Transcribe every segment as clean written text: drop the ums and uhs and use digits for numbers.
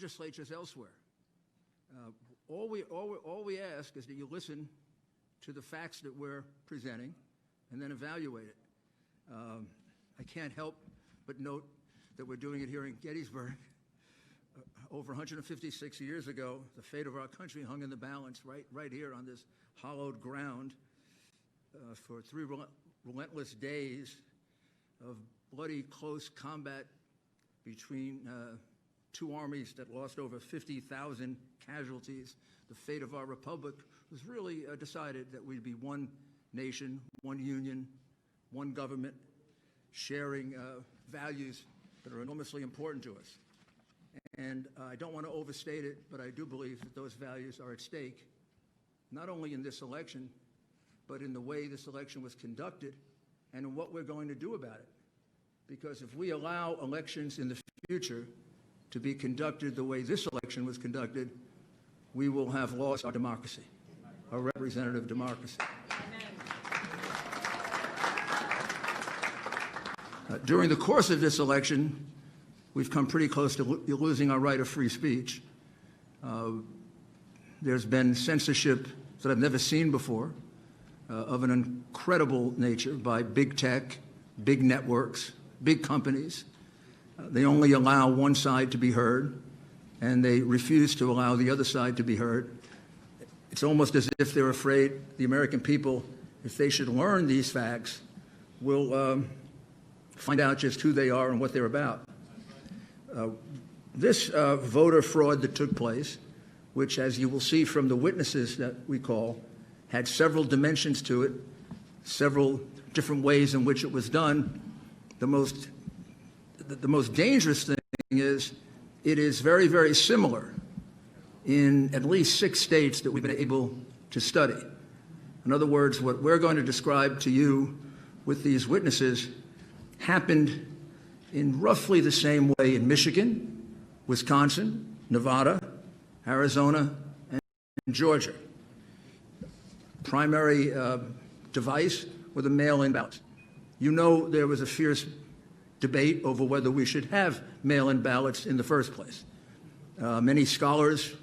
legislatures elsewhere. All we ask is that you listen to the facts that we're presenting and then evaluate it. I can't help but note that we're doing it here in Gettysburg. Over 156 years ago, the fate of our country hung in the balance right here on this hallowed ground for 3 relentless days of bloody close combat between 2 armies that lost over 50,000 casualties. The fate of our republic was really decided that we'd be one nation, one union, one government, sharing values that are enormously important to us. And I don't want to overstate it, but I do believe that those values are at stake, not only in this election, but in the way this election was conducted and in what we're going to do about it. Because if we allow elections in the future to be conducted the way this election was conducted, we will have lost our democracy, our representative democracy. During the course of this election, we've come pretty close to losing our right of free speech. There's been censorship that I've never seen before, of an incredible nature by big tech, big networks, big companies. They only allow one side to be heard, and they refuse to allow the other side to be heard. It's almost as if they're afraid the American people, if they should learn these facts, will find out just who they are and what they're about. This voter fraud that took place, which, as you will see from the witnesses that we call, had several dimensions to it, several different ways in which it was done. The most dangerous thing is it is very, very similar in at least 6 states that we've been able to study. In other words, what we're going to describe to you with these witnesses happened in roughly the same way in Michigan, Wisconsin, Nevada, Arizona, and Georgia. Primary device were the mail-in ballots. You know there was a fierce debate over whether we should have mail-in ballots in the first place. Many scholars,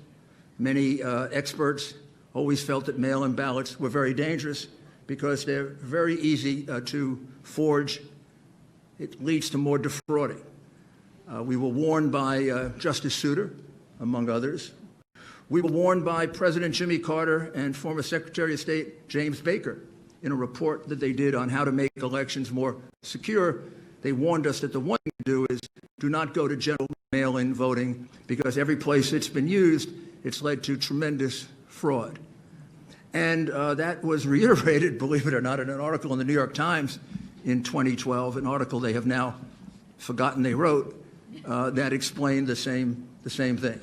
many experts always felt that mail-in ballots were very dangerous because they're very easy to forge. It leads to more defrauding. We were warned by Justice Souter, among others. We were warned by President Jimmy Carter and former Secretary of State James Baker in a report that they did on how to make elections more secure. They warned us that the one thing to do is do not go to general mail-in voting because every place it's been used, it's led to tremendous fraud. And that was reiterated, believe it or not, in an article in the New York Times in 2012, an article they have now forgotten they wrote, that explained the same thing.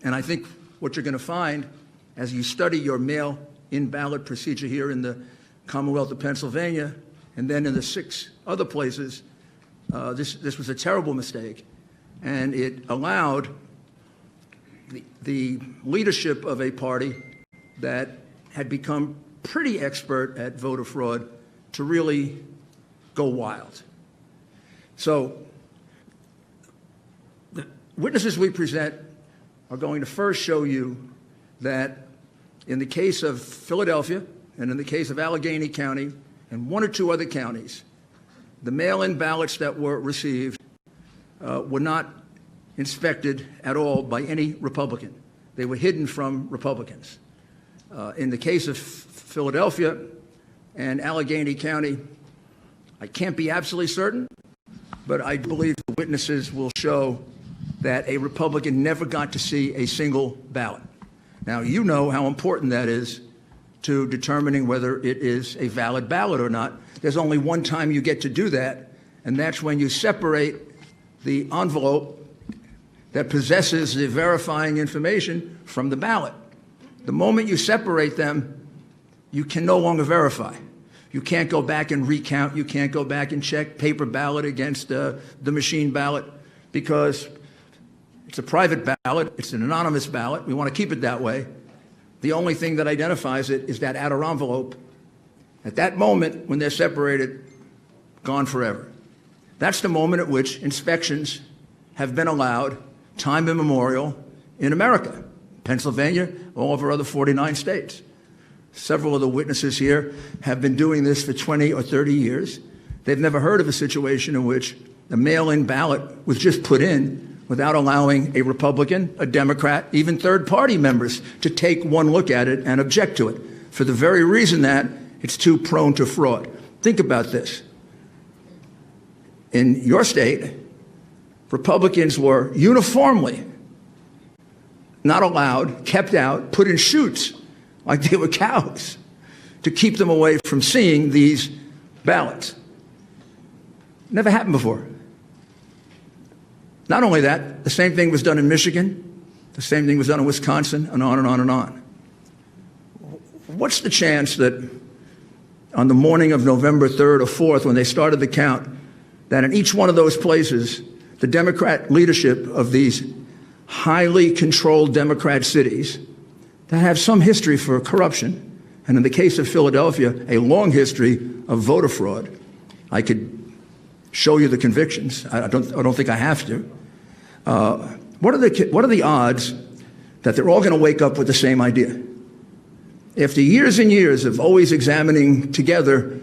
And I think what you're going to find as you study your mail-in ballot procedure here in the Commonwealth of Pennsylvania and then in the 6 other places, this was a terrible mistake, and it allowed the leadership of a party that had become pretty expert at voter fraud to really go wild. So the witnesses we present are going to first show you that in the case of Philadelphia and in the case of Allegheny County and 1 or 2 other counties, the mail-in ballots that were received were not inspected at all by any Republican. They were hidden from Republicans. In the case of Philadelphia and Allegheny County, I can't be absolutely certain, but I believe the witnesses will show that a Republican never got to see a single ballot. Now, you know how important that is to determining whether it is a valid ballot or not. There's only one time you get to do that, and that's when you separate the envelope that possesses the verifying information from the ballot. The moment you separate them, you can no longer verify. You can't go back and recount. You can't go back and check paper ballot against the machine ballot because it's a private ballot. It's an anonymous ballot. We want to keep it that way. The only thing that identifies it is that outer envelope. At that moment, when they're separated, gone forever. That's the moment at which inspections have been allowed time immemorial in America, Pennsylvania, all of our other 49 states. Several of the witnesses here have been doing this for 20 or 30 years. They've never heard of a situation in which a mail-in ballot was just put in without allowing a Republican, a Democrat, even third-party members to take one look at it and object to it, for the very reason that it's too prone to fraud. Think about this. In your state, Republicans were uniformly not allowed, kept out, put in chutes like they were cows to keep them away from seeing these ballots. Never happened before. Not only that, the same thing was done in Michigan, the same thing was done in Wisconsin, and on and on and on. What's the chance that on the morning of November 3rd or 4th, when they started the count, that in each one of those places, the Democrat leadership of these highly controlled Democrat cities that have some history for corruption, and in the case of Philadelphia, a long history of voter fraud. I could show you the convictions. I don't think I have to. What are the odds that they're all going to wake up with the same idea? After years and years of always examining together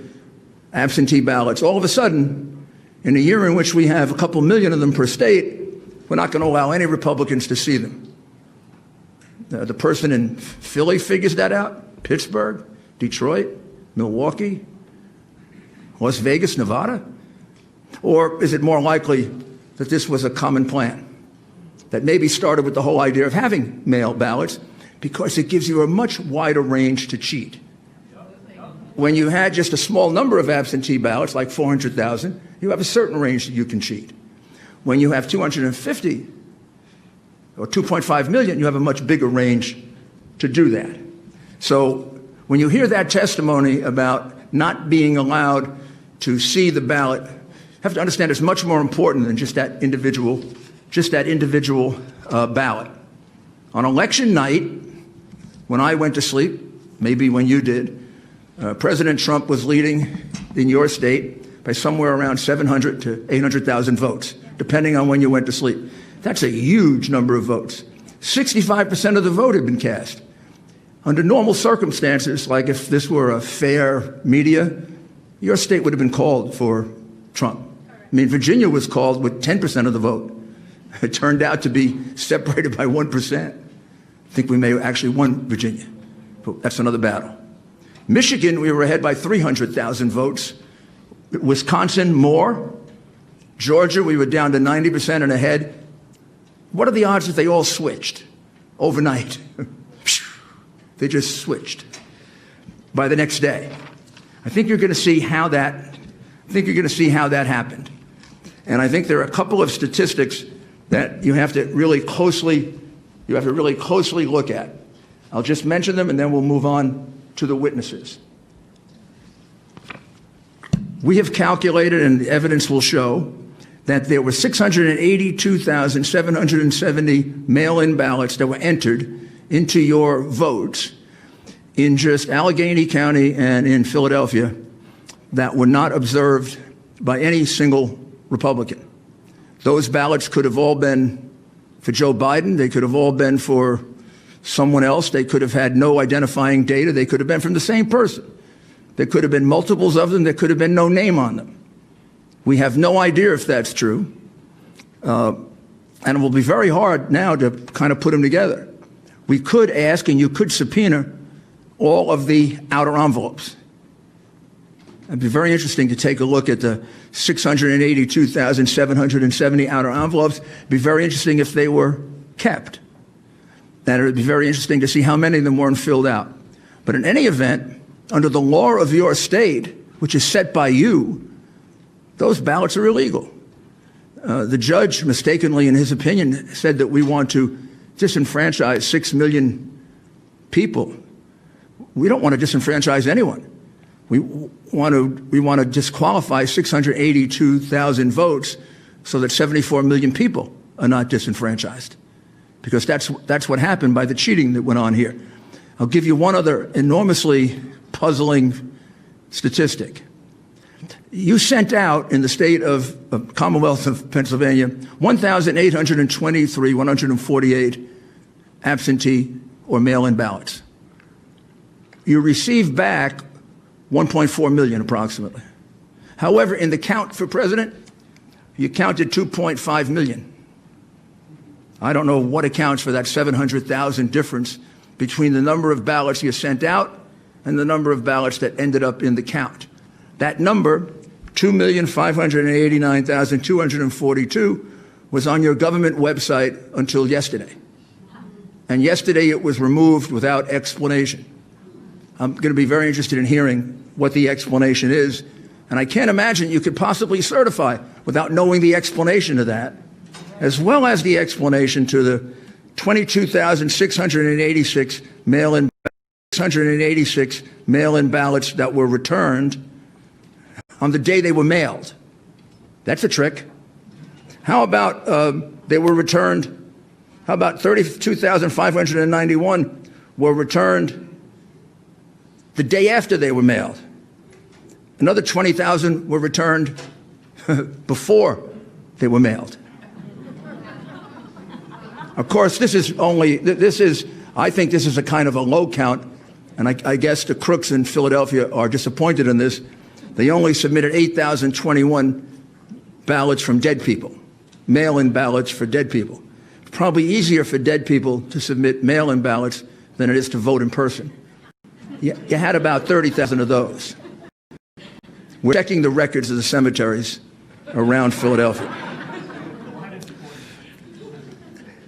absentee ballots, all of a sudden, in a year in which we have a couple million of them per state, we're not going to allow any Republicans to see them. The person in Philly figures that out, Pittsburgh, Detroit, Milwaukee, Las Vegas, Nevada? Or is it more likely that this was a common plan that maybe started with the whole idea of having mail ballots because it gives you a much wider range to cheat? When you had just a small number of absentee ballots, like 400,000, you have a certain range that you can cheat. When you have 250 or 2.5 million, you have a much bigger range to do that. So when you hear that testimony about not being allowed to see the ballot, you have to understand it's much more important than just that individual ballot. On election night, when I went to sleep, maybe when you did, President Trump was leading in your state by somewhere around 700 to 800,000 votes, depending on when you went to sleep. That's a huge number of votes. 65% of the vote had been cast. Under normal circumstances, like if this were a fair media, your state would have been called for Trump. I mean, Virginia was called with 10% of the vote. It turned out to be separated by 1%. I think we may have actually won Virginia, but that's another battle. Michigan, we were ahead by 300,000 votes. Wisconsin, more. Georgia, we were down to 90% and ahead. What are the odds that they all switched overnight? They just switched by the next day. I think you're going to see how that happened. And I think there are a couple of statistics that you have to really closely look at. I'll just mention them and then we'll move on to the witnesses. We have calculated, and the evidence will show, that there were 682,770 mail-in ballots that were entered into your votes in just Allegheny County and in Philadelphia that were not observed by any single Republican. Those ballots could have all been for Joe Biden. They could have all been for someone else. They could have had no identifying data. They could have been from the same person. There could have been multiples of them. There could have been no name on them. We have no idea if that's true. And it will be very hard now to kind of put them together. We could ask, and you could subpoena, all of the outer envelopes. It'd be very interesting to take a look at the 682,770 outer envelopes. It'd be very interesting if they were kept. And it would be very interesting to see how many of them weren't filled out. But in any event, under the law of your state, which is set by you, those ballots are illegal. The judge, mistakenly in his opinion, said that we want to disenfranchise 6 million people. We don't want to disenfranchise anyone. We want to disqualify 682,000 votes so that 74 million people are not disenfranchised, because that's what happened by the cheating that went on here. I'll give you one other enormously puzzling statistic. You sent out in the state of Commonwealth of Pennsylvania 1,823, 148 absentee or mail-in ballots. You received back 1.4 million approximately. However, in the count for president, you counted 2.5 million. I don't know what accounts for that 700,000 difference between the number of ballots you sent out and the number of ballots that ended up in the count. That number, 2,589,242, was on your government website until yesterday. And yesterday it was removed without explanation. I'm going to be very interested in hearing what the explanation is. And I can't imagine you could possibly certify without knowing the explanation to that, as well as the explanation to the 22,686 mail-in ballots that were returned on the day they were mailed. That's a trick. How about they were returned? How about 32,591 were returned the day after they were mailed? Another 20,000 were returned before they were mailed. Of course, I think this is a kind of a low count, and I guess the crooks in Philadelphia are disappointed in this. They only submitted 8,021 ballots from dead people, mail-in ballots for dead people. It's probably easier for dead people to submit mail-in ballots than it is to vote in person. You had about 30,000 of those. We're checking the records of the cemeteries around Philadelphia.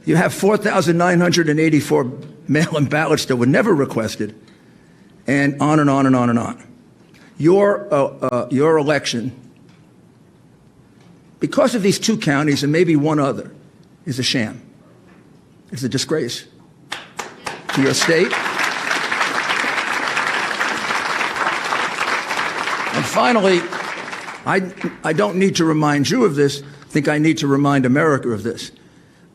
You have 4,984 mail-in ballots that were never requested, and on and on and on and on. Your election, because of these two counties and maybe one other, is a sham. It's a disgrace to your state. And finally, I don't need to remind you of this. I think I need to remind America of this.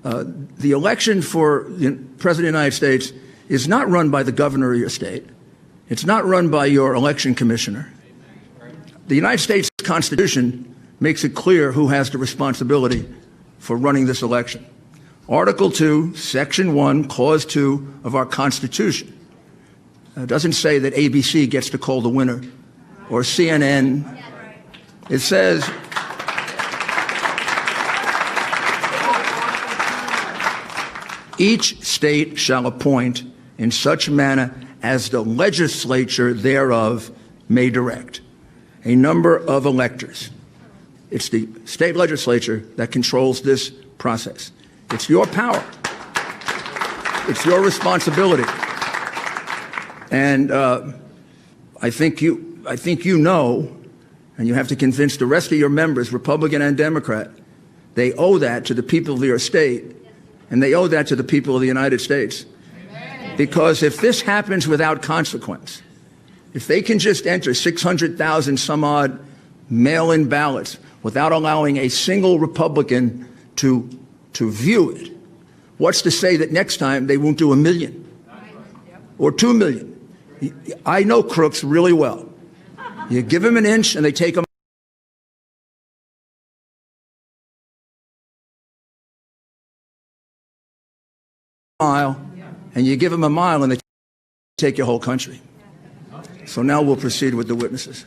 The election for the President of the United States is not run by the governor of your state. It's not run by your election commissioner. The United States Constitution makes it clear who has the responsibility for running this election. Article 2, Section 1, Clause 2 of our Constitution doesn't say that ABC gets to call the winner or CNN. It says each state shall appoint in such manner as the legislature thereof may direct a number of electors. It's the state legislature that controls this process. It's your power. It's your responsibility. And I think you know, and you have to convince the rest of your members, Republican and Democrat, they owe that to the people of your state, and they owe that to the people of the United States. Because if this happens without consequence, if they can just enter 600,000 some odd mail-in ballots without allowing a single Republican to view it, what's to say that next time they won't do 1 million or 2 million? I know crooks really well. You give them an inch and they take a mile, and you give them a mile and they take your whole country. So now we'll proceed with the witnesses.